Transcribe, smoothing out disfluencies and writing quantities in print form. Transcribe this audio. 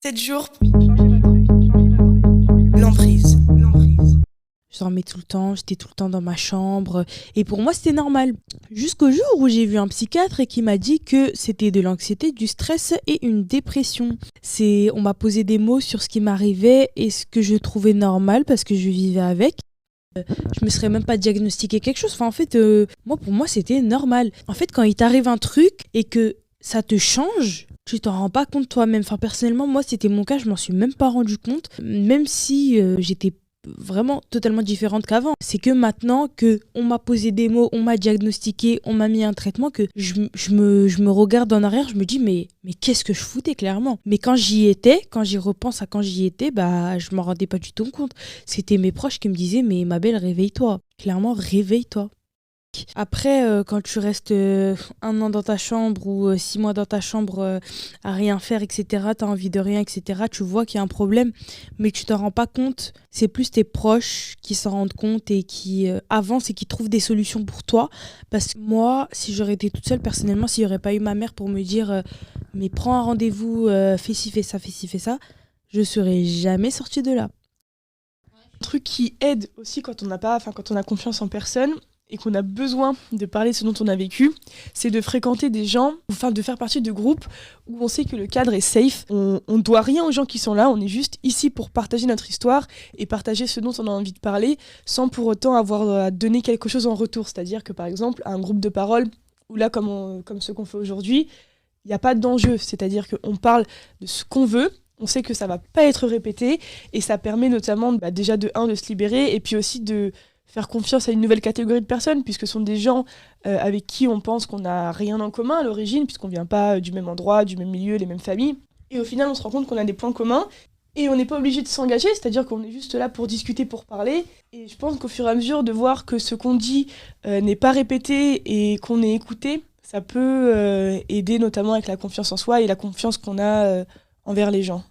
7 jours pour changer votre vie. L'emprise. Je dormais tout le temps, j'étais tout le temps dans ma chambre. Et pour moi, c'était normal. Jusqu'au jour où j'ai vu un psychiatre et qui m'a dit que c'était de l'anxiété, du stress et une dépression. On m'a posé des mots sur ce qui m'arrivait et ce que je trouvais normal parce que je vivais avec. Je me serais même pas diagnostiqué quelque chose. Enfin, en fait, pour moi, c'était normal. En fait, quand il t'arrive un truc et que ça te change, tu t'en rends pas compte toi-même. Enfin, personnellement, moi, c'était mon cas, je m'en suis même pas rendu compte. Même si j'étais vraiment totalement différente qu'avant. C'est que maintenant que on m'a posé des mots, on m'a diagnostiqué, on m'a mis un traitement, que je me regarde en arrière, je me dis mais qu'est-ce que je foutais clairement. Mais quand j'y étais, quand j'y repense à quand j'y étais, bah je m'en rendais pas du tout compte. C'était mes proches qui me disaient mais ma belle, réveille-toi. Clairement, réveille-toi. Après, quand tu restes 1 an dans ta chambre ou 6 mois dans ta chambre à rien faire, etc., t'as envie de rien, etc., tu vois qu'il y a un problème, mais tu t'en rends pas compte. C'est plus tes proches qui s'en rendent compte et qui avancent et qui trouvent des solutions pour toi. Parce que moi, si j'aurais été toute seule, personnellement, s'il n'y aurait pas eu ma mère pour me dire mais prends un rendez-vous, fais ci, fais ça, fais ci, fais ça, je serais jamais sortie de là. Un truc qui aide aussi quand on a confiance en personne et qu'on a besoin de parler de ce dont on a vécu, c'est de fréquenter des gens, enfin de faire partie de groupes où on sait que le cadre est safe. On doit rien aux gens qui sont là, on est juste ici pour partager notre histoire et partager ce dont on a envie de parler sans pour autant avoir à donner quelque chose en retour. C'est-à-dire que par exemple, un groupe de parole, où là comme ce qu'on fait aujourd'hui, il n'y a pas d'enjeu, c'est-à-dire qu'on parle de ce qu'on veut. On sait que ça va pas être répété et ça permet notamment déjà de se libérer et puis aussi de faire confiance à une nouvelle catégorie de personnes puisque ce sont des gens avec qui on pense qu'on n'a rien en commun à l'origine puisqu'on vient pas du même endroit, du même milieu, les mêmes familles. Et au final, on se rend compte qu'on a des points communs et on n'est pas obligé de s'engager, c'est-à-dire qu'on est juste là pour discuter, pour parler. Et je pense qu'au fur et à mesure de voir que ce qu'on dit n'est pas répété et qu'on est écouté, ça peut aider notamment avec la confiance en soi et la confiance qu'on a envers les gens.